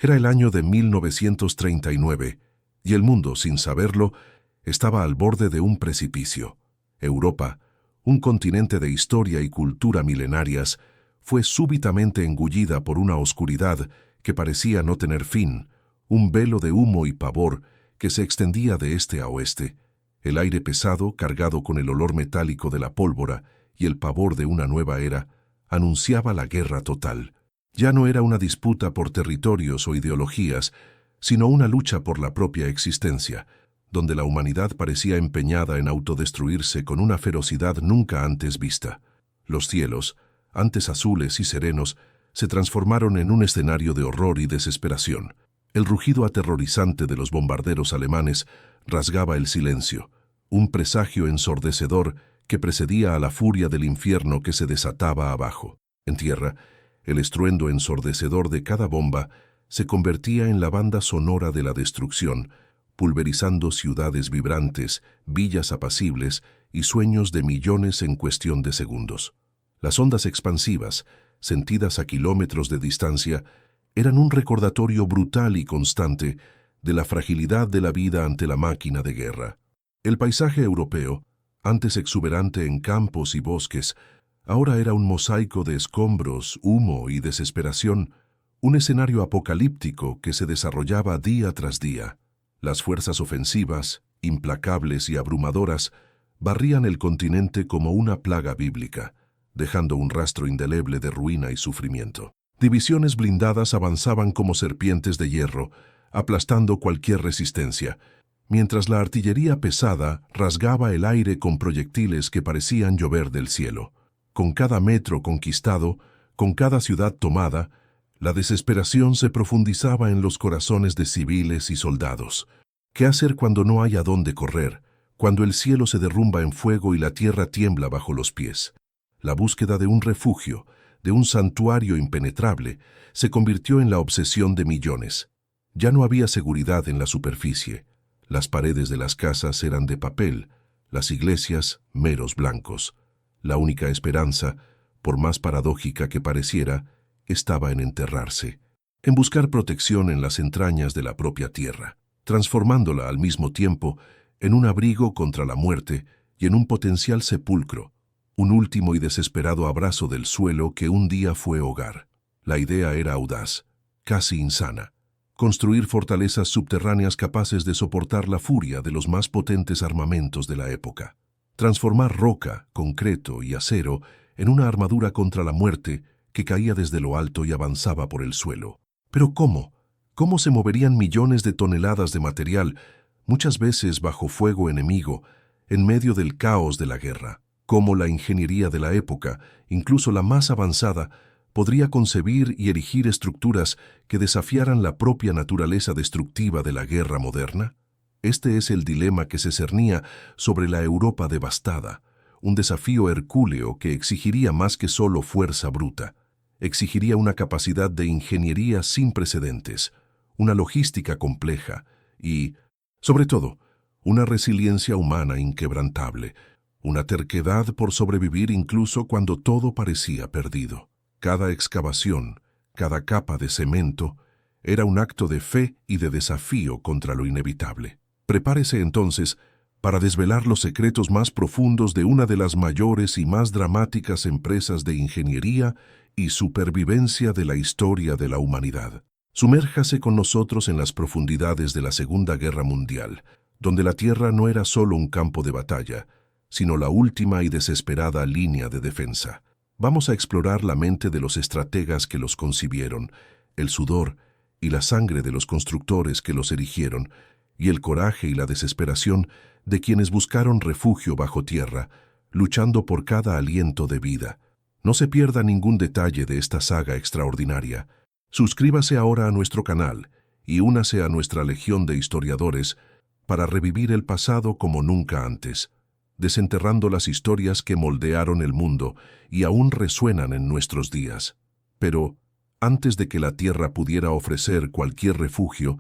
Era el año de 1939 y el mundo, sin saberlo, estaba al borde de un precipicio. Europa, un continente de historia y cultura milenarias, fue súbitamente engullida por una oscuridad que parecía no tener fin, un velo de humo y pavor que se extendía de este a oeste. El aire pesado, cargado con el olor metálico de la pólvora y el pavor de una nueva era, anunciaba la guerra total. Ya no era una disputa por territorios o ideologías, sino una lucha por la propia existencia, donde la humanidad parecía empeñada en autodestruirse con una ferocidad nunca antes vista. Los cielos, antes azules y serenos, se transformaron en un escenario de horror y desesperación. El rugido aterrorizante de los bombarderos alemanes rasgaba el silencio, un presagio ensordecedor que precedía a la furia del infierno que se desataba abajo. En tierra, el estruendo ensordecedor de cada bomba se convertía en la banda sonora de la destrucción, pulverizando ciudades vibrantes, villas apacibles y sueños de millones en cuestión de segundos. Las ondas expansivas, sentidas a kilómetros de distancia, eran un recordatorio brutal y constante de la fragilidad de la vida ante la máquina de guerra. El paisaje europeo, antes exuberante en campos y bosques, ahora era un mosaico de escombros, humo y desesperación, un escenario apocalíptico que se desarrollaba día tras día. Las fuerzas ofensivas, implacables y abrumadoras, barrían el continente como una plaga bíblica, dejando un rastro indeleble de ruina y sufrimiento. Divisiones blindadas avanzaban como serpientes de hierro, aplastando cualquier resistencia, mientras la artillería pesada rasgaba el aire con proyectiles que parecían llover del cielo. Con cada metro conquistado, con cada ciudad tomada, la desesperación se profundizaba en los corazones de civiles y soldados. ¿Qué hacer cuando no hay a dónde correr, cuando el cielo se derrumba en fuego y la tierra tiembla bajo los pies? La búsqueda de un refugio, de un santuario impenetrable, se convirtió en la obsesión de millones. Ya no había seguridad en la superficie. Las paredes de las casas eran de papel, las iglesias meros blancos. La única esperanza, por más paradójica que pareciera, estaba en enterrarse, en buscar protección en las entrañas de la propia tierra, transformándola al mismo tiempo en un abrigo contra la muerte y en un potencial sepulcro, un último y desesperado abrazo del suelo que un día fue hogar. La idea era audaz, casi insana: construir fortalezas subterráneas capaces de soportar la furia de los más potentes armamentos de la época. Transformar roca, concreto y acero en una armadura contra la muerte que caía desde lo alto y avanzaba por el suelo. ¿Pero cómo? ¿Cómo se moverían millones de toneladas de material, muchas veces bajo fuego enemigo, en medio del caos de la guerra? ¿Cómo la ingeniería de la época, incluso la más avanzada, podría concebir y erigir estructuras que desafiaran la propia naturaleza destructiva de la guerra moderna? Este es el dilema que se cernía sobre la Europa devastada, un desafío hercúleo que exigiría más que solo fuerza bruta. Exigiría una capacidad de ingeniería sin precedentes, una logística compleja y, sobre todo, una resiliencia humana inquebrantable, una terquedad por sobrevivir incluso cuando todo parecía perdido. Cada excavación, cada capa de cemento, era un acto de fe y de desafío contra lo inevitable. Prepárese entonces para desvelar los secretos más profundos de una de las mayores y más dramáticas empresas de ingeniería y supervivencia de la historia de la humanidad. Sumérjase con nosotros en las profundidades de la Segunda Guerra Mundial, donde la tierra no era solo un campo de batalla, sino la última y desesperada línea de defensa. Vamos a explorar la mente de los estrategas que los concibieron, el sudor y la sangre de los constructores que los erigieron, y el coraje y la desesperación de quienes buscaron refugio bajo tierra, luchando por cada aliento de vida. No se pierda ningún detalle de esta saga extraordinaria. Suscríbase ahora a nuestro canal y únase a nuestra legión de historiadores para revivir el pasado como nunca antes, desenterrando las historias que moldearon el mundo y aún resuenan en nuestros días. Pero, antes de que la Tierra pudiera ofrecer cualquier refugio,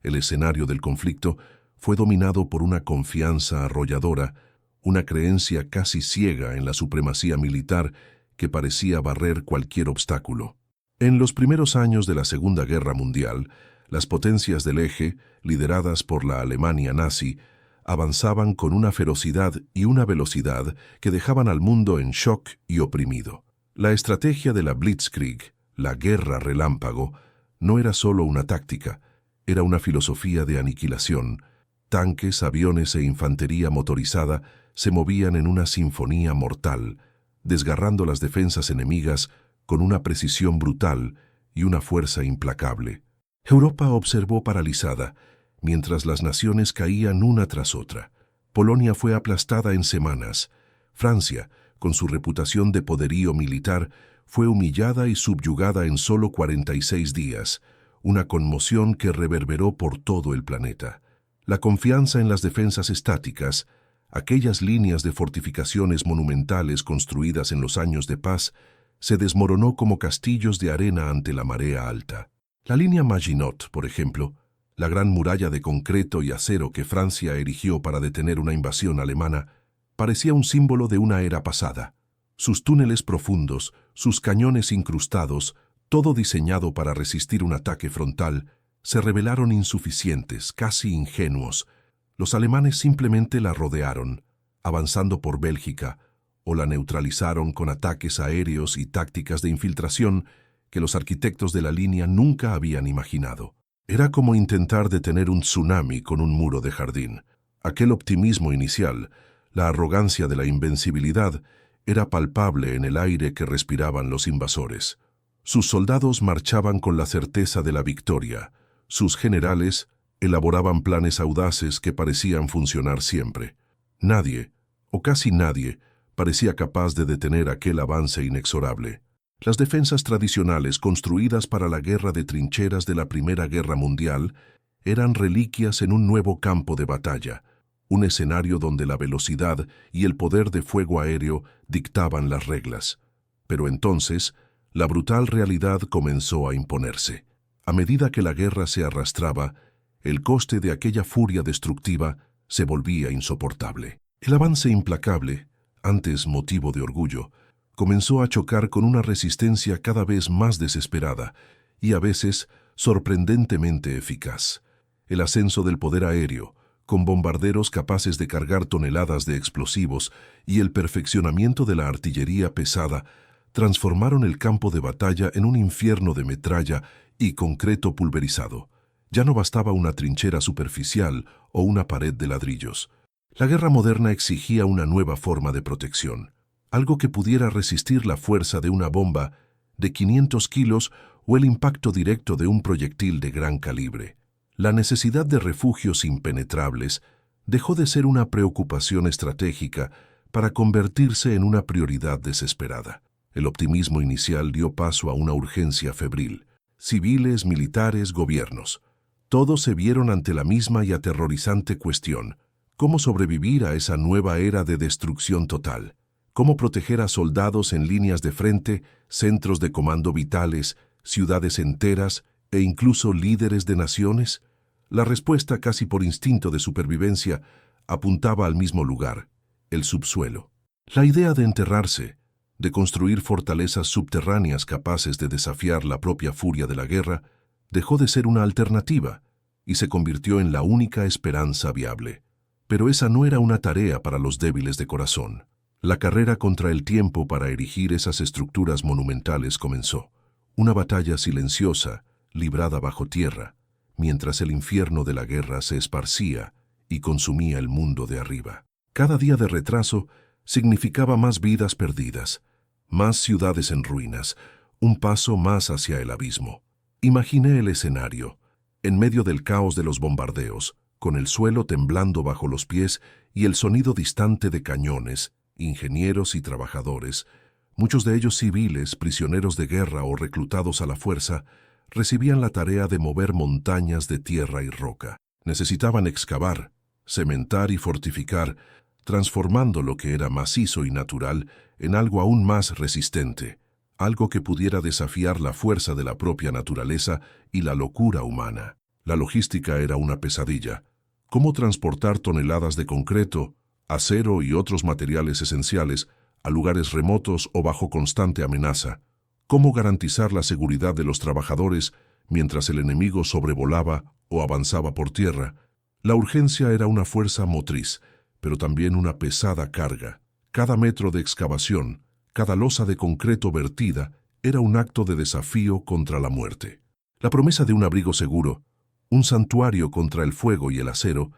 el escenario del conflicto fue dominado por una confianza arrolladora, una creencia casi ciega en la supremacía militar que parecía barrer cualquier obstáculo. En los primeros años de la Segunda Guerra Mundial, las potencias del Eje, lideradas por la Alemania nazi, avanzaban con una ferocidad y una velocidad que dejaban al mundo en shock y oprimido. La estrategia de la Blitzkrieg, la guerra relámpago, no era solo una táctica, era una filosofía de aniquilación. Tanques, aviones e infantería motorizada se movían en una sinfonía mortal, desgarrando las defensas enemigas con una precisión brutal y una fuerza implacable. Europa observó paralizada, mientras las naciones caían una tras otra. Polonia fue aplastada en semanas. Francia, con su reputación de poderío militar, fue humillada y subyugada en solo 46 días, una conmoción que reverberó por todo el planeta. La confianza en las defensas estáticas, aquellas líneas de fortificaciones monumentales construidas en los años de paz, se desmoronó como castillos de arena ante la marea alta. La línea Maginot, por ejemplo, la gran muralla de concreto y acero que Francia erigió para detener una invasión alemana, parecía un símbolo de una era pasada. Sus túneles profundos, sus cañones incrustados, todo diseñado para resistir un ataque frontal, se revelaron insuficientes, casi ingenuos. Los alemanes simplemente la rodearon, avanzando por Bélgica, o la neutralizaron con ataques aéreos y tácticas de infiltración que los arquitectos de la línea nunca habían imaginado. Era como intentar detener un tsunami con un muro de jardín. Aquel optimismo inicial, la arrogancia de la invencibilidad, era palpable en el aire que respiraban los invasores. Sus soldados marchaban con la certeza de la victoria. Sus generales elaboraban planes audaces que parecían funcionar siempre. Nadie, o casi nadie, parecía capaz de detener aquel avance inexorable. Las defensas tradicionales construidas para la guerra de trincheras de la Primera Guerra Mundial eran reliquias en un nuevo campo de batalla, un escenario donde la velocidad y el poder de fuego aéreo dictaban las reglas. Pero entonces, la brutal realidad comenzó a imponerse. A medida que la guerra se arrastraba, el coste de aquella furia destructiva se volvía insoportable. El avance implacable, antes motivo de orgullo, comenzó a chocar con una resistencia cada vez más desesperada y a veces sorprendentemente eficaz. El ascenso del poder aéreo, con bombarderos capaces de cargar toneladas de explosivos, y el perfeccionamiento de la artillería pesada transformaron el campo de batalla en un infierno de metralla y concreto pulverizado. Ya no bastaba una trinchera superficial o una pared de ladrillos. La guerra moderna exigía una nueva forma de protección, algo que pudiera resistir la fuerza de una bomba de 500 kilos o el impacto directo de un proyectil de gran calibre. La necesidad de refugios impenetrables dejó de ser una preocupación estratégica para convertirse en una prioridad desesperada. El optimismo inicial dio paso a una urgencia febril. Civiles, militares, gobiernos, todos se vieron ante la misma y aterrorizante cuestión: ¿cómo sobrevivir a esa nueva era de destrucción total? ¿Cómo proteger a soldados en líneas de frente, centros de comando vitales, ciudades enteras e incluso líderes de naciones? La respuesta, casi por instinto de supervivencia, apuntaba al mismo lugar: el subsuelo. La idea de enterrarse, de construir fortalezas subterráneas capaces de desafiar la propia furia de la guerra, dejó de ser una alternativa y se convirtió en la única esperanza viable. Pero esa no era una tarea para los débiles de corazón. La carrera contra el tiempo para erigir esas estructuras monumentales comenzó. Una batalla silenciosa, librada bajo tierra, mientras el infierno de la guerra se esparcía y consumía el mundo de arriba. Cada día de retraso significaba más vidas perdidas, más ciudades en ruinas, un paso más hacia el abismo. Imaginé el escenario, en medio del caos de los bombardeos, con el suelo temblando bajo los pies y el sonido distante de cañones. Ingenieros y trabajadores, muchos de ellos civiles, prisioneros de guerra o reclutados a la fuerza, recibían la tarea de mover montañas de tierra y roca. Necesitaban excavar, cementar y fortificar, transformando lo que era macizo y natural en algo aún más resistente, algo que pudiera desafiar la fuerza de la propia naturaleza y la locura humana. La logística era una pesadilla. ¿Cómo transportar toneladas de concreto, acero y otros materiales esenciales a lugares remotos o bajo constante amenaza? cómo garantizar la seguridad de los trabajadores mientras el enemigo sobrevolaba o avanzaba por tierra. La urgencia era una fuerza motriz, pero también una pesada carga. Cada metro de excavación, cada losa de concreto vertida, era un acto de desafío contra la muerte. La promesa de un abrigo seguro, un santuario contra el fuego y el acero,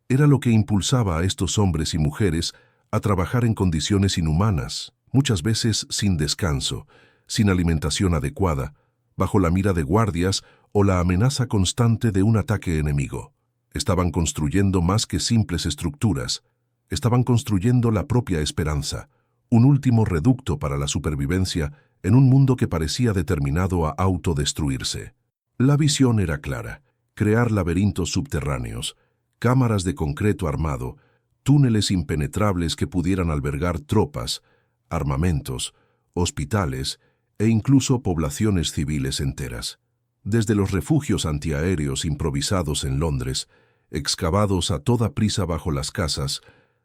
era lo que impulsaba a estos hombres y mujeres a trabajar en condiciones inhumanas, muchas veces sin descanso, sin alimentación adecuada, bajo la mira de guardias o la amenaza constante de un ataque enemigo. Estaban construyendo más que simples estructuras, estaban construyendo la propia esperanza, un último reducto para la supervivencia en un mundo que parecía determinado a autodestruirse. La visión era clara: crear laberintos subterráneos, cámaras de concreto armado, túneles impenetrables que pudieran albergar tropas, armamentos, hospitales e incluso poblaciones civiles enteras. Desde los refugios antiaéreos improvisados en Londres, excavados a toda prisa bajo las casas,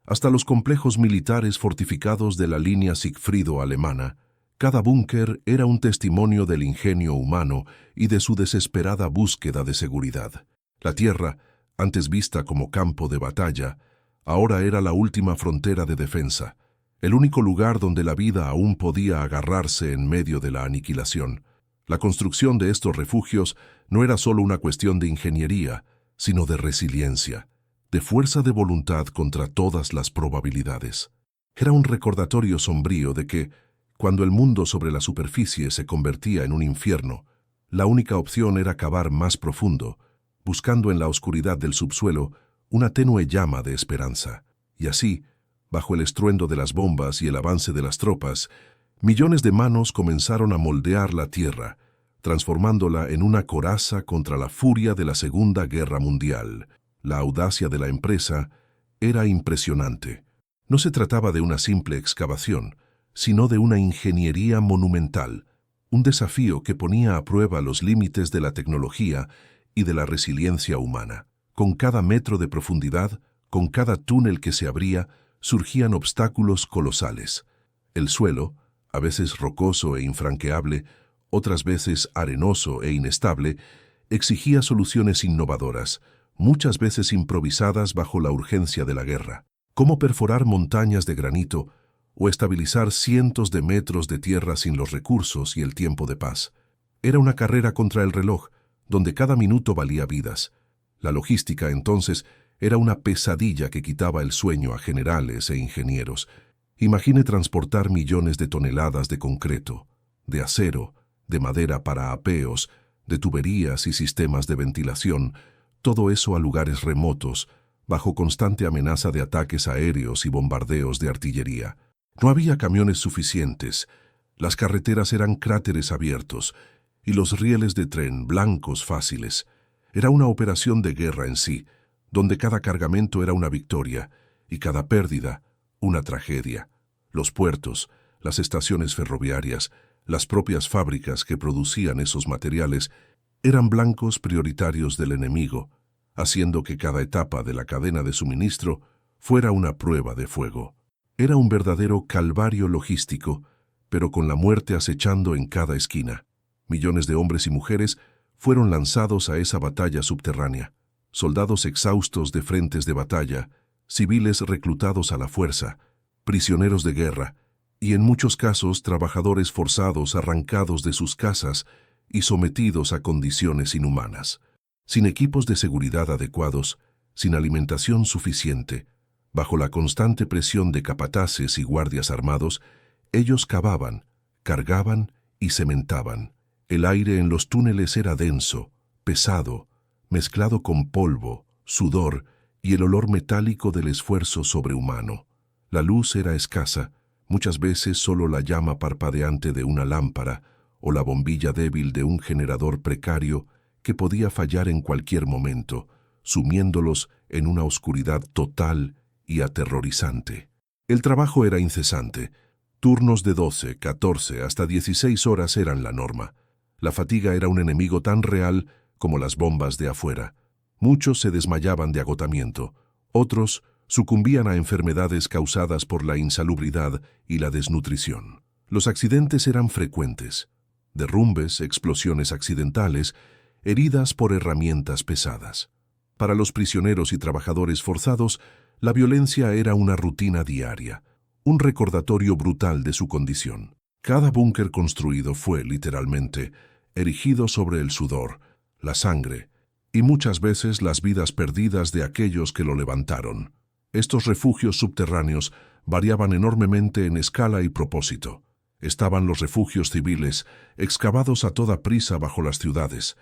hasta los complejos militares fortificados de la línea Sigfrido alemana, cada búnker era un testimonio del ingenio humano y de su desesperada búsqueda de seguridad. La tierra, antes vista como campo de batalla, ahora era la última frontera de defensa, el único lugar donde la vida aún podía agarrarse en medio de la aniquilación. La construcción de estos refugios no era solo una cuestión de ingeniería, sino de resiliencia, de fuerza de voluntad contra todas las probabilidades. Era un recordatorio sombrío de que, cuando el mundo sobre la superficie se convertía en un infierno, la única opción era cavar más profundo, buscando en la oscuridad del subsuelo una tenue llama de esperanza. Y así, bajo el estruendo de las bombas y el avance de las tropas, millones de manos comenzaron a moldear la tierra, transformándola en una coraza contra la furia de la Segunda Guerra Mundial. La audacia de la empresa era impresionante. No se trataba de una simple excavación, sino de una ingeniería monumental, un desafío que ponía a prueba los límites de la tecnología y de la resiliencia humana. Con cada metro de profundidad, con cada túnel que se abría, surgían obstáculos colosales. El suelo, a veces rocoso e infranqueable, otras veces arenoso e inestable, exigía soluciones innovadoras, muchas veces improvisadas bajo la urgencia de la guerra. Cómo perforar montañas de granito o estabilizar cientos de metros de tierra sin los recursos y el tiempo de paz. Era una carrera contra el reloj, donde cada minuto valía vidas. La logística, entonces, era una pesadilla que quitaba el sueño a generales e ingenieros. Imagine transportar millones de toneladas de concreto, de acero, de madera para apeos, de tuberías y sistemas de ventilación, todo eso a lugares remotos, bajo constante amenaza de ataques aéreos y bombardeos de artillería. No había camiones suficientes, las carreteras eran cráteres abiertos, y los rieles de tren blancos fáciles. Era una operación de guerra en sí, donde cada cargamento era una victoria, y cada pérdida, una tragedia. Los puertos, las estaciones ferroviarias, las propias fábricas que producían esos materiales, eran blancos prioritarios del enemigo, haciendo que cada etapa de la cadena de suministro fuera una prueba de fuego. Era un verdadero calvario logístico, pero con la muerte acechando en cada esquina. Millones de hombres y mujeres fueron lanzados a esa batalla subterránea. Soldados exhaustos de frentes de batalla, civiles reclutados a la fuerza, prisioneros de guerra, y en muchos casos trabajadores forzados arrancados de sus casas y sometidos a condiciones inhumanas. Sin equipos de seguridad adecuados, sin alimentación suficiente, bajo la constante presión de capataces y guardias armados, ellos cavaban, cargaban y cementaban. El aire en los túneles era denso, pesado, mezclado con polvo, sudor y el olor metálico del esfuerzo sobrehumano. La luz era escasa, muchas veces solo la llama parpadeante de una lámpara o la bombilla débil de un generador precario que podía fallar en cualquier momento, sumiéndolos en una oscuridad total y aterrorizante. El trabajo era incesante. Turnos de 12, 14 hasta 16 horas eran la norma. La fatiga era un enemigo tan real como las bombas de afuera. Muchos se desmayaban de agotamiento, otros sucumbían a enfermedades causadas por la insalubridad y la desnutrición. Los accidentes eran frecuentes. derrumbes, explosiones accidentales, heridas por herramientas pesadas. Para los prisioneros y trabajadores forzados, la violencia era una rutina diaria, un recordatorio brutal de su condición. Cada búnker construido fue, literalmente, erigido sobre el sudor, la sangre y muchas veces las vidas perdidas de aquellos que lo levantaron. Estos refugios subterráneos variaban enormemente en escala y propósito. Estaban los refugios civiles, excavados a toda prisa bajo las ciudades,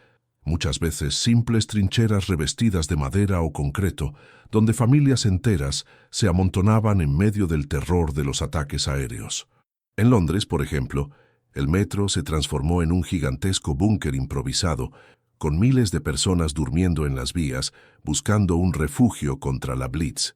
muchas veces simples trincheras revestidas de madera o concreto, donde familias enteras se amontonaban en medio del terror de los ataques aéreos. En Londres, por ejemplo, el metro se transformó en un gigantesco búnker improvisado, con miles de personas durmiendo en las vías, buscando un refugio contra la Blitz.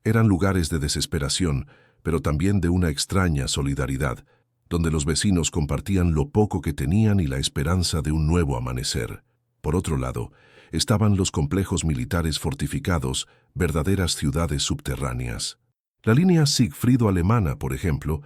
Eran lugares de desesperación, pero también de una extraña solidaridad, donde los vecinos compartían lo poco que tenían y la esperanza de un nuevo amanecer. Por otro lado, estaban los complejos militares fortificados, verdaderas ciudades subterráneas. La línea Siegfriedo alemana, por ejemplo,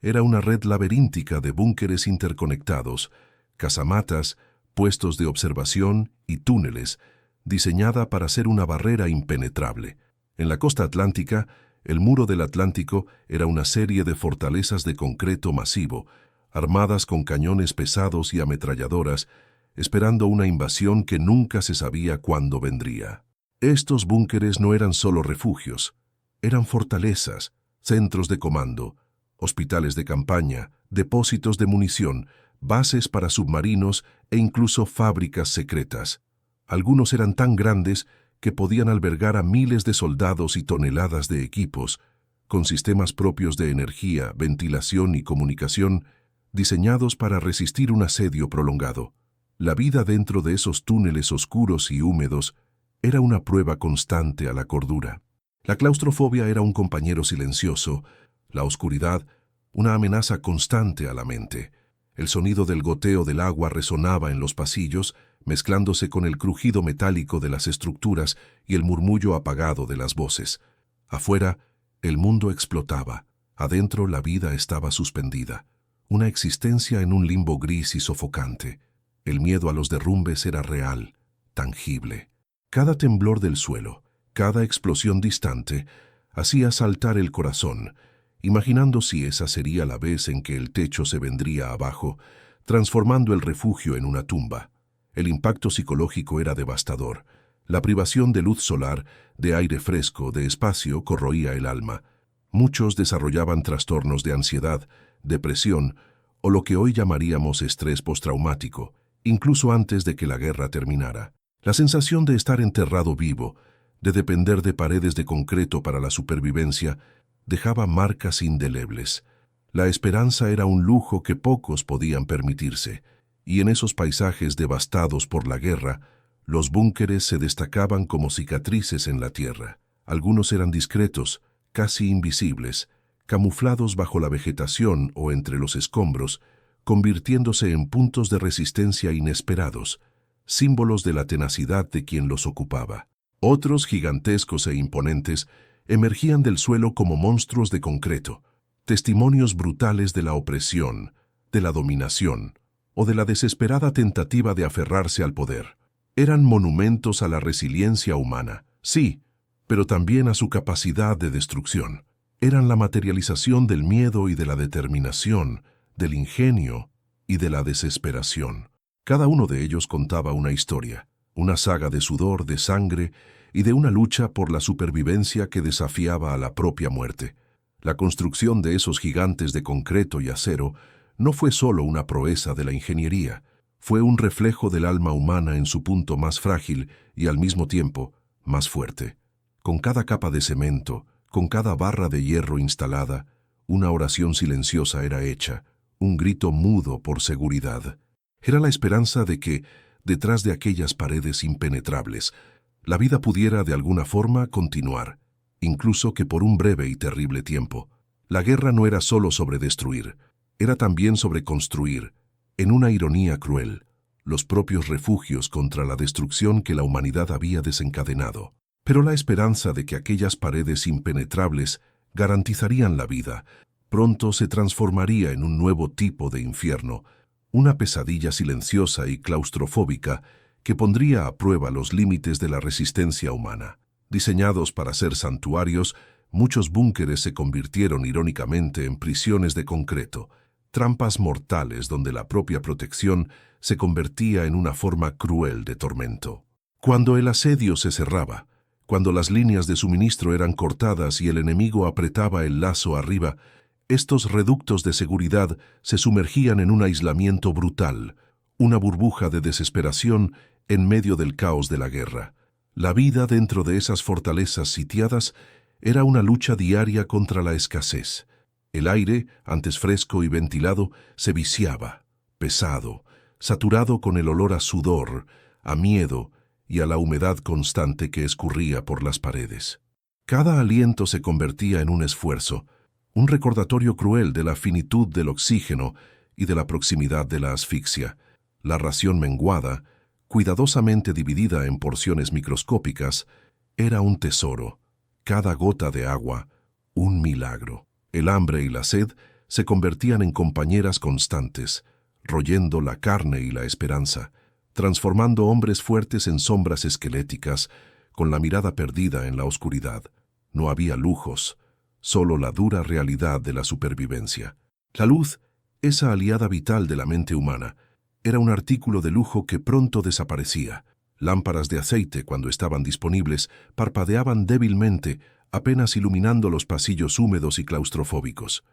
era una red laberíntica de búnkeres interconectados, casamatas, puestos de observación y túneles, diseñada para ser una barrera impenetrable. En la costa atlántica, el muro del Atlántico era una serie de fortalezas de concreto masivo, armadas con cañones pesados y ametralladoras, esperando una invasión que nunca se sabía cuándo vendría. Estos búnkeres no eran solo refugios, eran fortalezas, centros de comando, hospitales de campaña, depósitos de munición, bases para submarinos e incluso fábricas secretas. Algunos eran tan grandes que podían albergar a miles de soldados y toneladas de equipos, con sistemas propios de energía, ventilación y comunicación, diseñados para resistir un asedio prolongado. La vida dentro de esos túneles oscuros y húmedos era una prueba constante a la cordura. La claustrofobia era un compañero silencioso, la oscuridad, una amenaza constante a la mente. El sonido del goteo del agua resonaba en los pasillos, mezclándose con el crujido metálico de las estructuras y el murmullo apagado de las voces. Afuera, el mundo explotaba. Adentro, la vida estaba suspendida. Una existencia en un limbo gris y sofocante. El miedo a los derrumbes era real, tangible. Cada temblor del suelo, cada explosión distante, hacía saltar el corazón, imaginando si esa sería la vez en que el techo se vendría abajo, transformando el refugio en una tumba. El impacto psicológico era devastador. La privación de luz solar, de aire fresco, de espacio, corroía el alma. Muchos desarrollaban trastornos de ansiedad, depresión o lo que hoy llamaríamos estrés postraumático, incluso antes de que la guerra terminara. La sensación de estar enterrado vivo, de depender de paredes de concreto para la supervivencia, dejaba marcas indelebles. La esperanza era un lujo que pocos podían permitirse, y en esos paisajes devastados por la guerra, los búnkeres se destacaban como cicatrices en la tierra. Algunos eran discretos, casi invisibles, camuflados bajo la vegetación o entre los escombros, convirtiéndose en puntos de resistencia inesperados, símbolos de la tenacidad de quien los ocupaba. Otros, gigantescos e imponentes, emergían del suelo como monstruos de concreto, testimonios brutales de la opresión, de la dominación o de la desesperada tentativa de aferrarse al poder. Eran monumentos a la resiliencia humana, sí, pero también a su capacidad de destrucción. Eran la materialización del miedo y de la determinación, del ingenio y de la desesperación. Cada uno de ellos contaba una historia, una saga de sudor, de sangre y de una lucha por la supervivencia que desafiaba a la propia muerte. La construcción de esos gigantes de concreto y acero no fue solo una proeza de la ingeniería, fue un reflejo del alma humana en su punto más frágil y al mismo tiempo más fuerte. Con cada capa de cemento, con cada barra de hierro instalada, una oración silenciosa era hecha, un grito mudo por seguridad. Era la esperanza de que, detrás de aquellas paredes impenetrables, la vida pudiera de alguna forma continuar, incluso que por un breve y terrible tiempo. La guerra no era solo sobre destruir, era también sobre construir, en una ironía cruel, los propios refugios contra la destrucción que la humanidad había desencadenado. Pero la esperanza de que aquellas paredes impenetrables garantizarían la vida, pronto se transformaría en un nuevo tipo de infierno, una pesadilla silenciosa y claustrofóbica que pondría a prueba los límites de la resistencia humana. Diseñados para ser santuarios, muchos búnkeres se convirtieron irónicamente en prisiones de concreto, trampas mortales donde la propia protección se convertía en una forma cruel de tormento. Cuando el asedio se cerraba, cuando las líneas de suministro eran cortadas y el enemigo apretaba el lazo arriba, estos reductos de seguridad se sumergían en un aislamiento brutal, una burbuja de desesperación en medio del caos de la guerra. La vida dentro de esas fortalezas sitiadas era una lucha diaria contra la escasez. El aire, antes fresco y ventilado, se viciaba, pesado, saturado con el olor a sudor, a miedo y a la humedad constante que escurría por las paredes. Cada aliento se convertía en un esfuerzo, un recordatorio cruel de la finitud del oxígeno y de la proximidad de la asfixia. La ración menguada, cuidadosamente dividida en porciones microscópicas, era un tesoro. Cada gota de agua, un milagro. El hambre y la sed se convertían en compañeras constantes, royendo la carne y la esperanza, transformando hombres fuertes en sombras esqueléticas, con la mirada perdida en la oscuridad. No había lujos, solo la dura realidad de la supervivencia. La luz, esa aliada vital de la mente humana, era un artículo de lujo que pronto desaparecía. Lámparas de aceite, cuando estaban disponibles, parpadeaban débilmente, apenas iluminando los pasillos húmedos y claustrofóbicos.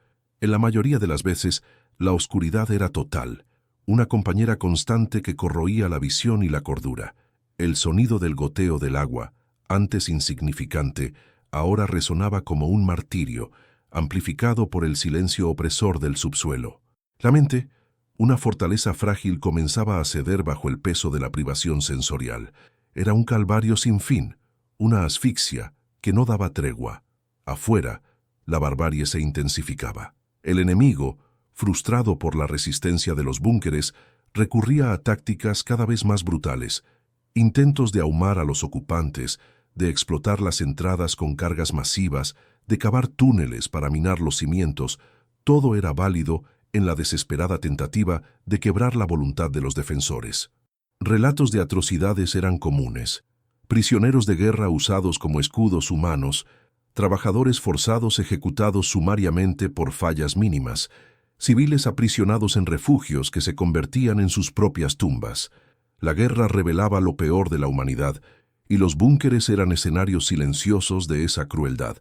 En la mayoría de las veces, la oscuridad era total, una compañera constante que corroía la visión y la cordura. El sonido del goteo del agua, antes insignificante, ahora resonaba como un martirio, amplificado por el silencio opresor del subsuelo. La mente, una fortaleza frágil, comenzaba a ceder bajo el peso de la privación sensorial. Era un calvario sin fin, una asfixia que no daba tregua. Afuera, la barbarie se intensificaba. El enemigo, frustrado por la resistencia de los búnkeres, recurría a tácticas cada vez más brutales, intentos de ahumar a los ocupantes, de explotar las entradas con cargas masivas, de cavar túneles para minar los cimientos. Todo era válido en la desesperada tentativa de quebrar la voluntad de los defensores. Relatos de atrocidades eran comunes. Prisioneros de guerra usados como escudos humanos, trabajadores forzados ejecutados sumariamente por fallas mínimas, civiles aprisionados en refugios que se convertían en sus propias tumbas. La guerra revelaba lo peor de la humanidad, y los búnkeres eran escenarios silenciosos de esa crueldad.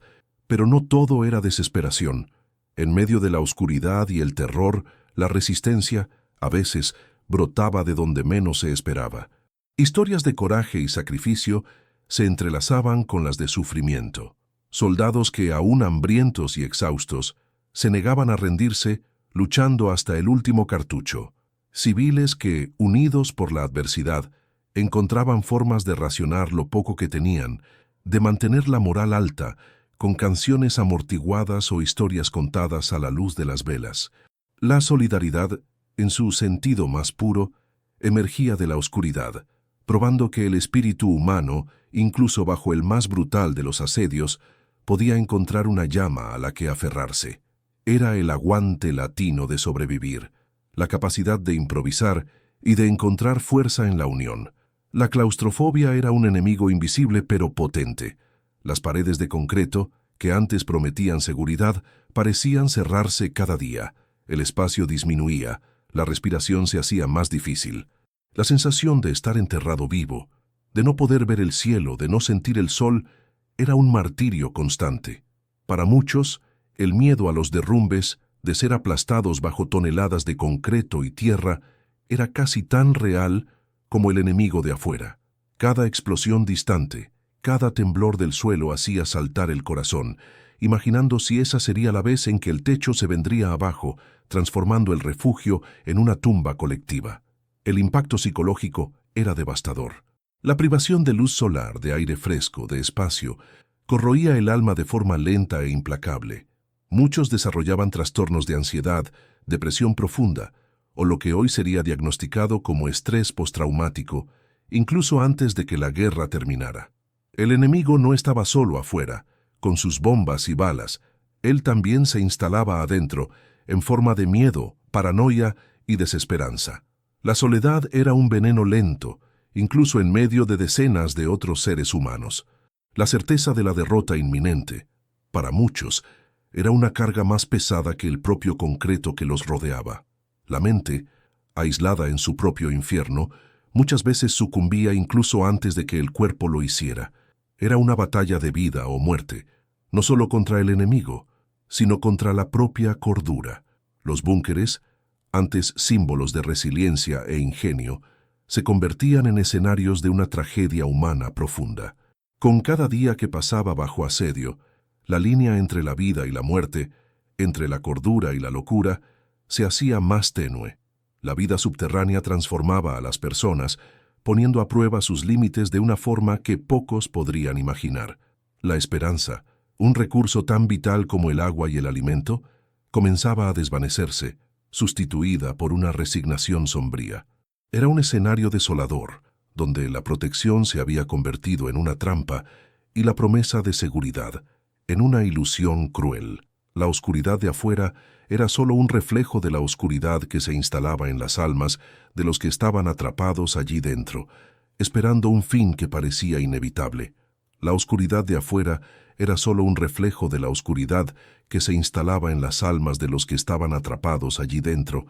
Pero no todo era desesperación. En medio de la oscuridad y el terror, la resistencia, a veces, brotaba de donde menos se esperaba. Historias de coraje y sacrificio se entrelazaban con las de sufrimiento. Soldados que, aún hambrientos y exhaustos, se negaban a rendirse, luchando hasta el último cartucho. Civiles que, unidos por la adversidad, encontraban formas de racionar lo poco que tenían, de mantener la moral alta, con canciones amortiguadas o historias contadas a la luz de las velas. La solidaridad, en su sentido más puro, emergía de la oscuridad, probando que el espíritu humano, incluso bajo el más brutal de los asedios, podía encontrar una llama a la que aferrarse. Era el aguante latino de sobrevivir, la capacidad de improvisar y de encontrar fuerza en la unión. La claustrofobia era un enemigo invisible pero potente. Las paredes de concreto, que antes prometían seguridad, parecían cerrarse cada día. El espacio disminuía, la respiración se hacía más difícil. La sensación de estar enterrado vivo, de no poder ver el cielo, de no sentir el sol, era un martirio constante. Para muchos, el miedo a los derrumbes, de ser aplastados bajo toneladas de concreto y tierra, era casi tan real como el enemigo de afuera. Cada explosión distante, cada temblor del suelo hacía saltar el corazón, imaginando si esa sería la vez en que el techo se vendría abajo, transformando el refugio en una tumba colectiva. El impacto psicológico era devastador. La privación de luz solar, de aire fresco, de espacio, corroía el alma de forma lenta e implacable. Muchos desarrollaban trastornos de ansiedad, depresión profunda, o lo que hoy sería diagnosticado como estrés postraumático, incluso antes de que la guerra terminara. El enemigo no estaba solo afuera, con sus bombas y balas. Él también se instalaba adentro, en forma de miedo, paranoia y desesperanza. La soledad era un veneno lento, incluso en medio de decenas de otros seres humanos. La certeza de la derrota inminente, para muchos, era una carga más pesada que el propio concreto que los rodeaba. La mente, aislada en su propio infierno, muchas veces sucumbía incluso antes de que el cuerpo lo hiciera. Era una batalla de vida o muerte, no solo contra el enemigo, sino contra la propia cordura. Los búnkeres, antes símbolos de resiliencia e ingenio, se convertían en escenarios de una tragedia humana profunda. Con cada día que pasaba bajo asedio, la línea entre la vida y la muerte, entre la cordura y la locura, se hacía más tenue. La vida subterránea transformaba a las personas, poniendo a prueba sus límites de una forma que pocos podrían imaginar. La esperanza, un recurso tan vital como el agua y el alimento, comenzaba a desvanecerse, sustituida por una resignación sombría. Era un escenario desolador, donde la protección se había convertido en una trampa y la promesa de seguridad en una ilusión cruel. La oscuridad de afuera era solo un reflejo de la oscuridad que se instalaba en las almas de los que estaban atrapados allí dentro, esperando un fin que parecía inevitable. La oscuridad de afuera era solo un reflejo de la oscuridad que se instalaba en las almas de los que estaban atrapados allí dentro,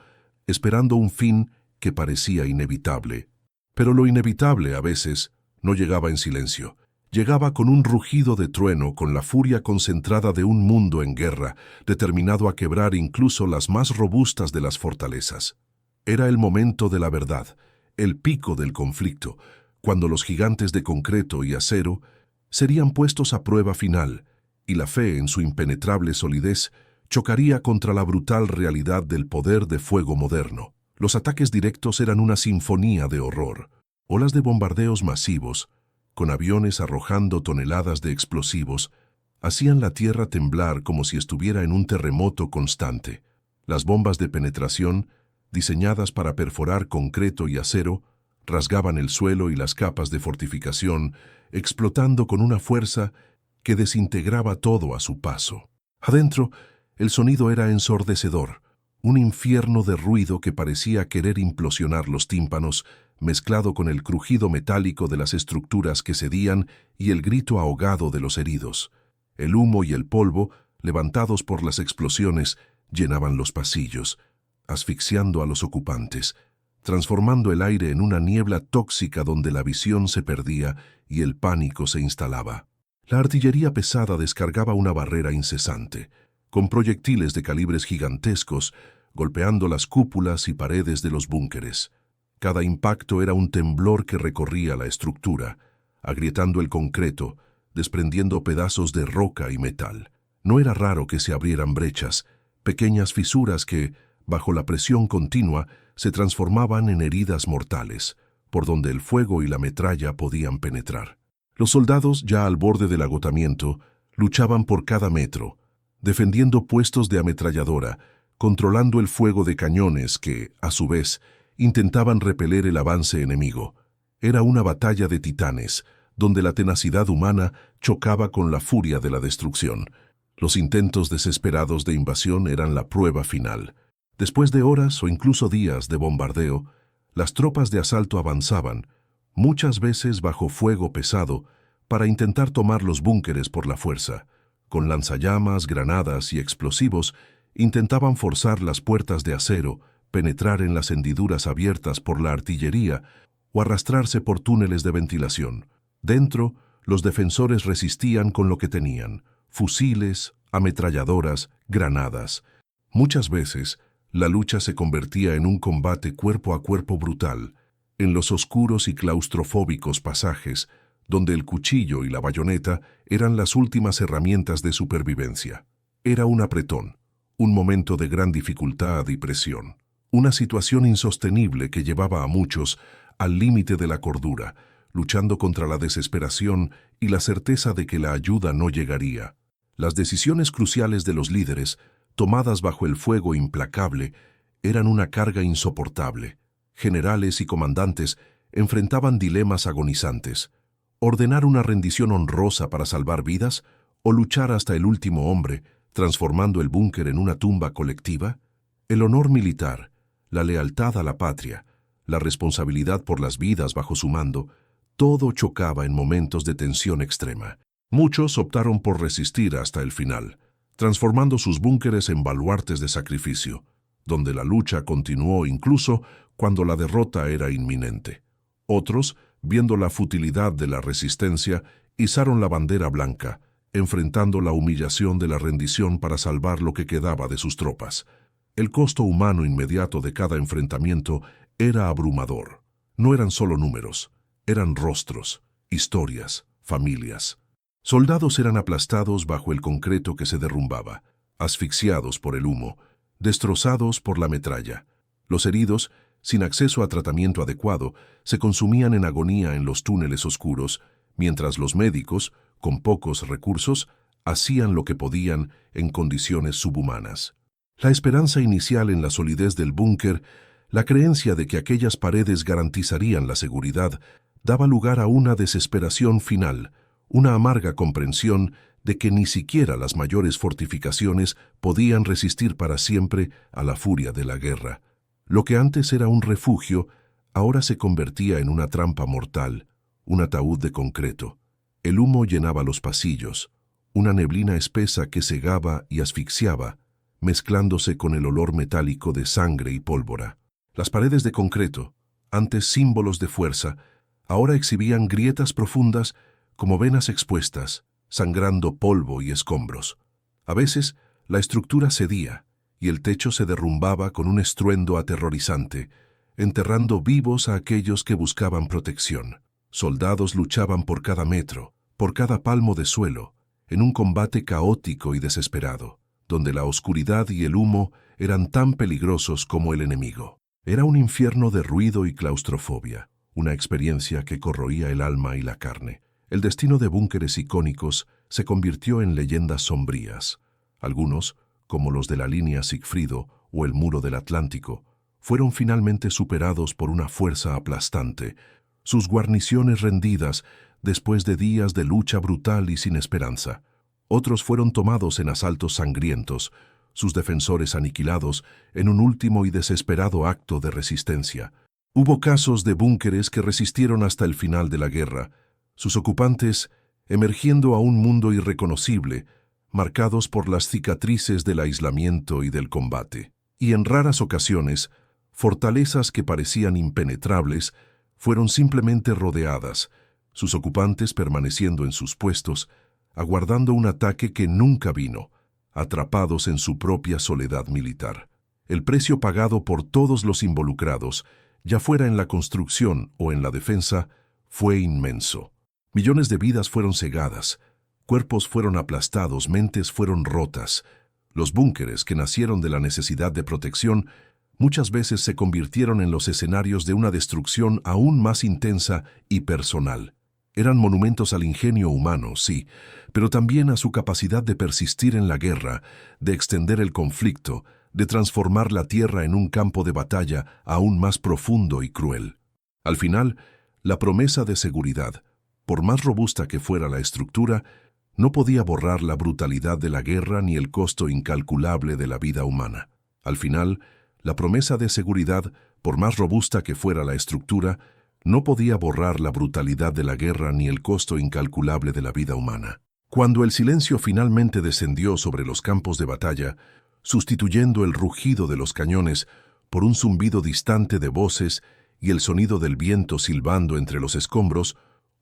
esperando un fin que parecía inevitable. Pero lo inevitable, a veces, no llegaba en silencio. Llegaba con un rugido de trueno, con la furia concentrada de un mundo en guerra, determinado a quebrar incluso las más robustas de las fortalezas. Era el momento de la verdad, el pico del conflicto, cuando los gigantes de concreto y acero serían puestos a prueba final, y la fe en su impenetrable solidez chocaría contra la brutal realidad del poder de fuego moderno. Los ataques directos eran una sinfonía de horror. Olas de bombardeos masivos, con aviones arrojando toneladas de explosivos, hacían la tierra temblar como si estuviera en un terremoto constante. Las bombas de penetración, diseñadas para perforar concreto y acero, rasgaban el suelo y las capas de fortificación, explotando con una fuerza que desintegraba todo a su paso. Adentro, el sonido era ensordecedor, un infierno de ruido que parecía querer implosionar los tímpanos, mezclado con el crujido metálico de las estructuras que cedían y el grito ahogado de los heridos. El humo y el polvo, levantados por las explosiones, llenaban los pasillos, asfixiando a los ocupantes, transformando el aire en una niebla tóxica donde la visión se perdía y el pánico se instalaba. La artillería pesada descargaba una barrera incesante, con proyectiles de calibres gigantescos, golpeando las cúpulas y paredes de los búnkeres. Cada impacto era un temblor que recorría la estructura, agrietando el concreto, desprendiendo pedazos de roca y metal. No era raro que se abrieran brechas, pequeñas fisuras que, bajo la presión continua, se transformaban en heridas mortales, por donde el fuego y la metralla podían penetrar. Los soldados, ya al borde del agotamiento, luchaban por cada metro, defendiendo puestos de ametralladora, controlando el fuego de cañones que, a su vez, intentaban repeler el avance enemigo. Era una batalla de titanes, donde la tenacidad humana chocaba con la furia de la destrucción. Los intentos desesperados de invasión eran la prueba final. Después de horas o incluso días de bombardeo, las tropas de asalto avanzaban, muchas veces bajo fuego pesado, para intentar tomar los búnkeres por la fuerza. Con lanzallamas, granadas y explosivos, intentaban forzar las puertas de acero, penetrar en las hendiduras abiertas por la artillería o arrastrarse por túneles de ventilación. Dentro, los defensores resistían con lo que tenían: fusiles, ametralladoras, granadas. Muchas veces, la lucha se convertía en un combate cuerpo a cuerpo brutal, en los oscuros y claustrofóbicos pasajes, donde el cuchillo y la bayoneta eran las últimas herramientas de supervivencia. Era un apretón, un momento de gran dificultad y presión. Una situación insostenible que llevaba a muchos al límite de la cordura, luchando contra la desesperación y la certeza de que la ayuda no llegaría. Las decisiones cruciales de los líderes, tomadas bajo el fuego implacable, eran una carga insoportable. Generales y comandantes enfrentaban dilemas agonizantes: ordenar una rendición honrosa para salvar vidas o luchar hasta el último hombre, transformando el búnker en una tumba colectiva. El honor militar, la lealtad a la patria, la responsabilidad por las vidas bajo su mando, todo chocaba en momentos de tensión extrema. Muchos optaron por resistir hasta el final, transformando sus búnkeres en baluartes de sacrificio, donde la lucha continuó incluso cuando la derrota era inminente. Otros, viendo la futilidad de la resistencia, izaron la bandera blanca, enfrentando la humillación de la rendición para salvar lo que quedaba de sus tropas. El costo humano inmediato de cada enfrentamiento era abrumador. No eran solo números, eran rostros, historias, familias. Soldados eran aplastados bajo el concreto que se derrumbaba, asfixiados por el humo, destrozados por la metralla. Los heridos, sin acceso a tratamiento adecuado, se consumían en agonía en los túneles oscuros, mientras los médicos, con pocos recursos, hacían lo que podían en condiciones subhumanas. La esperanza inicial en la solidez del búnker, la creencia de que aquellas paredes garantizarían la seguridad, daba lugar a una desesperación final, una amarga comprensión de que ni siquiera las mayores fortificaciones podían resistir para siempre a la furia de la guerra. Lo que antes era un refugio, ahora se convertía en una trampa mortal, un ataúd de concreto. El humo llenaba los pasillos, una neblina espesa que cegaba y asfixiaba, mezclándose con el olor metálico de sangre y pólvora. Las paredes de concreto, antes símbolos de fuerza, ahora exhibían grietas profundas como venas expuestas, sangrando polvo y escombros. A veces, la estructura cedía y el techo se derrumbaba con un estruendo aterrorizante, enterrando vivos a aquellos que buscaban protección. Soldados luchaban por cada metro, por cada palmo de suelo, en un combate caótico y desesperado, donde la oscuridad y el humo eran tan peligrosos como el enemigo. Era un infierno de ruido y claustrofobia, una experiencia que corroía el alma y la carne. El destino de búnkeres icónicos se convirtió en leyendas sombrías. Algunos, como los de la línea Sigfrido o el muro del Atlántico, fueron finalmente superados por una fuerza aplastante, sus guarniciones rendidas después de días de lucha brutal y sin esperanza. Otros fueron tomados en asaltos sangrientos, sus defensores aniquilados en un último y desesperado acto de resistencia. Hubo casos de búnkeres que resistieron hasta el final de la guerra, sus ocupantes emergiendo a un mundo irreconocible, marcados por las cicatrices del aislamiento y del combate. Y en raras ocasiones, fortalezas que parecían impenetrables fueron simplemente rodeadas, sus ocupantes permaneciendo en sus puestos, aguardando un ataque que nunca vino, atrapados en su propia soledad militar. El precio pagado por todos los involucrados, ya fuera en la construcción o en la defensa, fue inmenso. Millones de vidas fueron cegadas, cuerpos fueron aplastados, mentes fueron rotas. Los búnkeres que nacieron de la necesidad de protección muchas veces se convirtieron en los escenarios de una destrucción aún más intensa y personal. Eran monumentos al ingenio humano, sí, pero también a su capacidad de persistir en la guerra, de extender el conflicto, de transformar la tierra en un campo de batalla aún más profundo y cruel. Al final, la promesa de seguridad, por más robusta que fuera la estructura, no podía borrar la brutalidad de la guerra ni el costo incalculable de la vida humana. Al final, la promesa de seguridad, por más robusta que fuera la estructura, no podía borrar la brutalidad de la guerra ni el costo incalculable de la vida humana. Cuando el silencio finalmente descendió sobre los campos de batalla, sustituyendo el rugido de los cañones por un zumbido distante de voces y el sonido del viento silbando entre los escombros,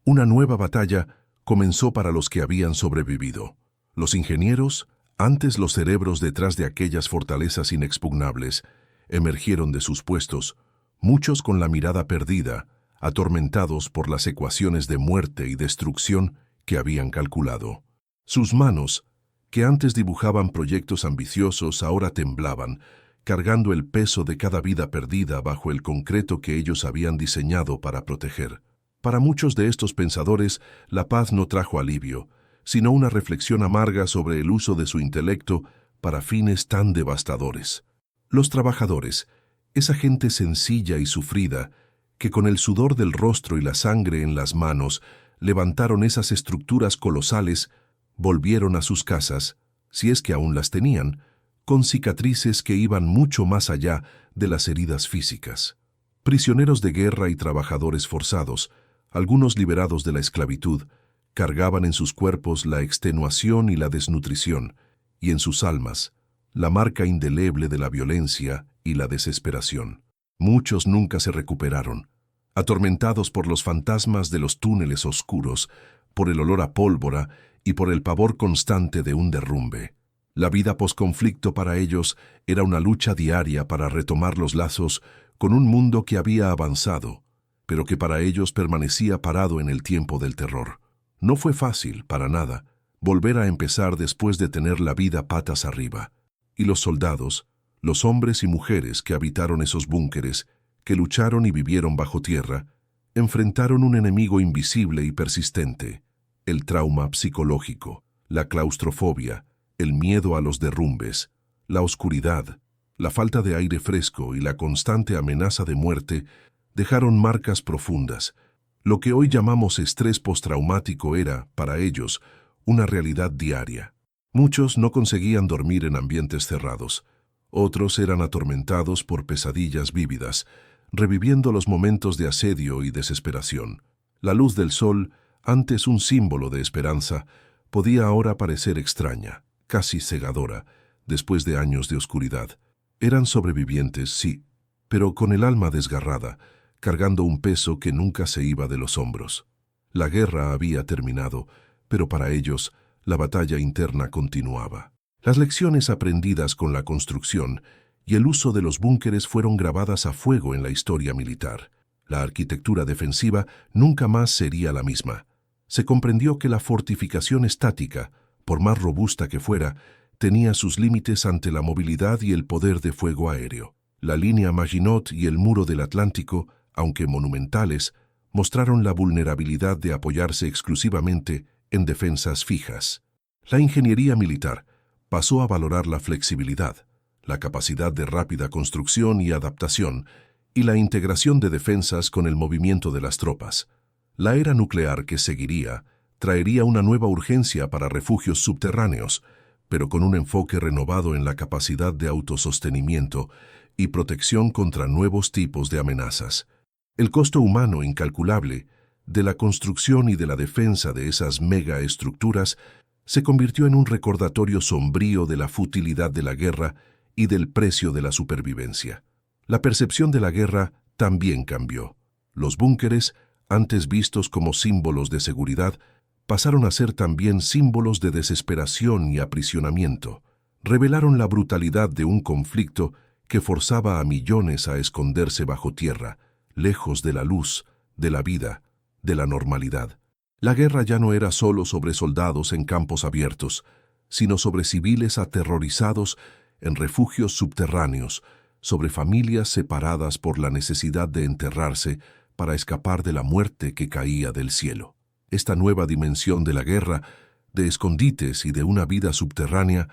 una nueva batalla comenzó para los que habían sobrevivido. Los ingenieros, antes los cerebros detrás de aquellas fortalezas inexpugnables, emergieron de sus puestos, muchos con la mirada perdida, atormentados por las ecuaciones de muerte y destrucción que habían calculado. Sus manos, que antes dibujaban proyectos ambiciosos, ahora temblaban, cargando el peso de cada vida perdida bajo el concreto que ellos habían diseñado para proteger. Para muchos de estos pensadores, la paz no trajo alivio, sino una reflexión amarga sobre el uso de su intelecto para fines tan devastadores. Los trabajadores, esa gente sencilla y sufrida, que con el sudor del rostro y la sangre en las manos levantaron esas estructuras colosales, volvieron a sus casas, si es que aún las tenían, con cicatrices que iban mucho más allá de las heridas físicas. Prisioneros de guerra y trabajadores forzados, algunos liberados de la esclavitud, cargaban en sus cuerpos la extenuación y la desnutrición, y en sus almas, la marca indeleble de la violencia y la desesperación. Muchos nunca se recuperaron, atormentados por los fantasmas de los túneles oscuros, por el olor a pólvora y por el pavor constante de un derrumbe. La vida posconflicto para ellos era una lucha diaria para retomar los lazos con un mundo que había avanzado, pero que para ellos permanecía parado en el tiempo del terror. No fue fácil, para nada, volver a empezar después de tener la vida patas arriba. Y los soldados, los hombres y mujeres que habitaron esos búnkeres, que lucharon y vivieron bajo tierra, enfrentaron un enemigo invisible y persistente: el trauma psicológico, la claustrofobia, el miedo a los derrumbes, la oscuridad, la falta de aire fresco y la constante amenaza de muerte dejaron marcas profundas. Lo que hoy llamamos estrés postraumático era, para ellos, una realidad diaria. Muchos no conseguían dormir en ambientes cerrados. Otros eran atormentados por pesadillas vívidas, reviviendo los momentos de asedio y desesperación. La luz del sol, antes un símbolo de esperanza, podía ahora parecer extraña, casi cegadora, después de años de oscuridad. Eran sobrevivientes, sí, pero con el alma desgarrada, cargando un peso que nunca se iba de los hombros. La guerra había terminado, pero para ellos la batalla interna continuaba. Las lecciones aprendidas con la construcción y el uso de los búnkeres fueron grabadas a fuego en la historia militar. La arquitectura defensiva nunca más sería la misma. Se comprendió que la fortificación estática, por más robusta que fuera, tenía sus límites ante la movilidad y el poder de fuego aéreo. La línea Maginot y el muro del Atlántico, aunque monumentales, mostraron la vulnerabilidad de apoyarse exclusivamente en defensas fijas. La ingeniería militar pasó a valorar la flexibilidad, la capacidad de rápida construcción y adaptación, y la integración de defensas con el movimiento de las tropas. La era nuclear que seguiría traería una nueva urgencia para refugios subterráneos, pero con un enfoque renovado en la capacidad de autosostenimiento y protección contra nuevos tipos de amenazas. El costo humano incalculable de la construcción y de la defensa de esas megaestructuras se convirtió en un recordatorio sombrío de la futilidad de la guerra y del precio de la supervivencia. La percepción de la guerra también cambió. Los búnkeres, antes vistos como símbolos de seguridad, pasaron a ser también símbolos de desesperación y aprisionamiento. Revelaron la brutalidad de un conflicto que forzaba a millones a esconderse bajo tierra, lejos de la luz, de la vida, de la normalidad. La guerra ya no era solo sobre soldados en campos abiertos, sino sobre civiles aterrorizados en refugios subterráneos, sobre familias separadas por la necesidad de enterrarse para escapar de la muerte que caía del cielo. Esta nueva dimensión de la guerra, de escondites y de una vida subterránea,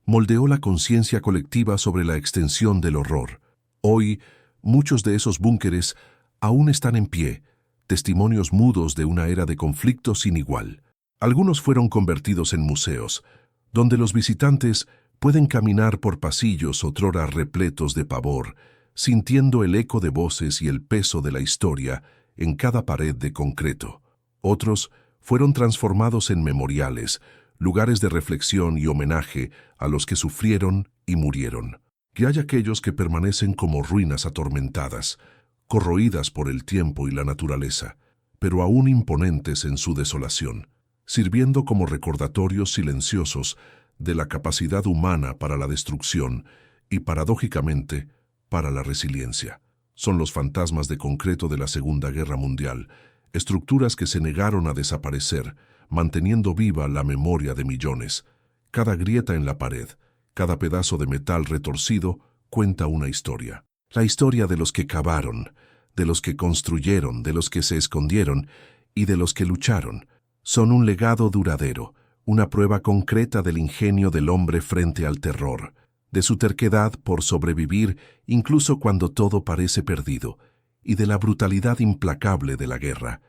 moldeó la conciencia colectiva sobre la extensión del horror. Hoy, muchos de esos búnkeres aún están en pie, testimonios mudos de una era de conflicto sin igual. Algunos fueron convertidos en museos, donde los visitantes pueden caminar por pasillos otrora repletos de pavor, sintiendo el eco de voces y el peso de la historia en cada pared de concreto. Otros fueron transformados en memoriales, lugares de reflexión y homenaje a los que sufrieron y murieron. Que hay aquellos que permanecen como ruinas atormentadas, corroídas por el tiempo y la naturaleza, pero aún imponentes en su desolación, sirviendo como recordatorios silenciosos de la capacidad humana para la destrucción y, paradójicamente, para la resiliencia. Son los fantasmas de concreto de la Segunda Guerra Mundial, estructuras que se negaron a desaparecer, manteniendo viva la memoria de millones. Cada grieta en la pared, cada pedazo de metal retorcido, cuenta una historia. La historia de los que cavaron, de los que construyeron, de los que se escondieron y de los que lucharon. Son un legado duradero, una prueba concreta del ingenio del hombre frente al terror, de su terquedad por sobrevivir incluso cuando todo parece perdido, y de la brutalidad implacable de la guerra.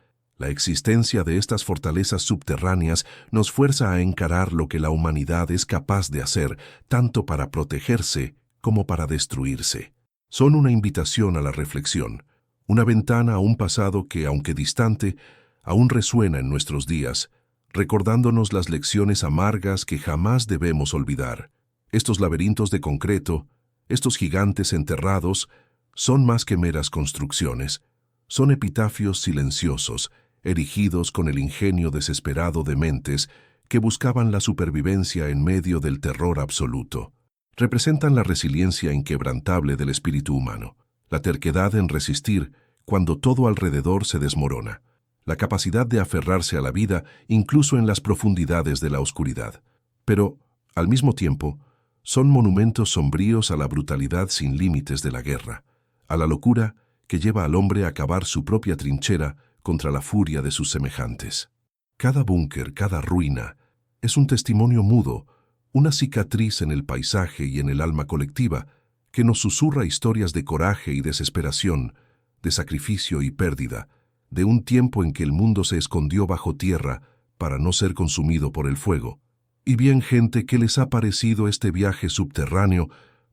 La existencia de estas fortalezas subterráneas nos fuerza a encarar lo que la humanidad es capaz de hacer, tanto para protegerse como para destruirse. Son una invitación a la reflexión, una ventana a un pasado que, aunque distante, aún resuena en nuestros días, recordándonos las lecciones amargas que jamás debemos olvidar. Estos laberintos de concreto, estos gigantes enterrados, son más que meras construcciones. Son epitafios silenciosos, erigidos con el ingenio desesperado de mentes que buscaban la supervivencia en medio del terror absoluto. Representan la resiliencia inquebrantable del espíritu humano, la terquedad en resistir cuando todo alrededor se desmorona, la capacidad de aferrarse a la vida incluso en las profundidades de la oscuridad. Pero, al mismo tiempo, son monumentos sombríos a la brutalidad sin límites de la guerra, a la locura que lleva al hombre a cavar su propia trinchera contra la furia de sus semejantes. Cada búnker, cada ruina, es un testimonio mudo, una cicatriz en el paisaje y en el alma colectiva que nos susurra historias de coraje y desesperación, de sacrificio y pérdida, de un tiempo en que el mundo se escondió bajo tierra para no ser consumido por el fuego. Y bien, gente, ¿qué les ha parecido este viaje subterráneo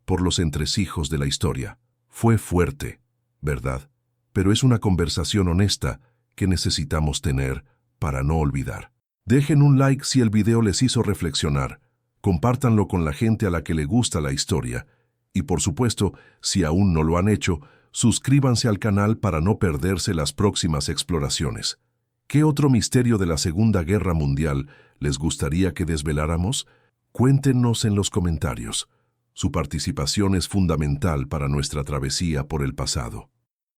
por los entresijos de la historia? Fue fuerte, ¿verdad? Pero es una conversación honesta que necesitamos tener para no olvidar. Dejen un like si el video les hizo reflexionar, compártanlo con la gente a la que le gusta la historia y, por supuesto, si aún no lo han hecho, suscríbanse al canal para no perderse las próximas exploraciones. ¿Qué otro misterio de la Segunda Guerra Mundial les gustaría que desveláramos? Cuéntenos en los comentarios. Su participación es fundamental para nuestra travesía por el pasado.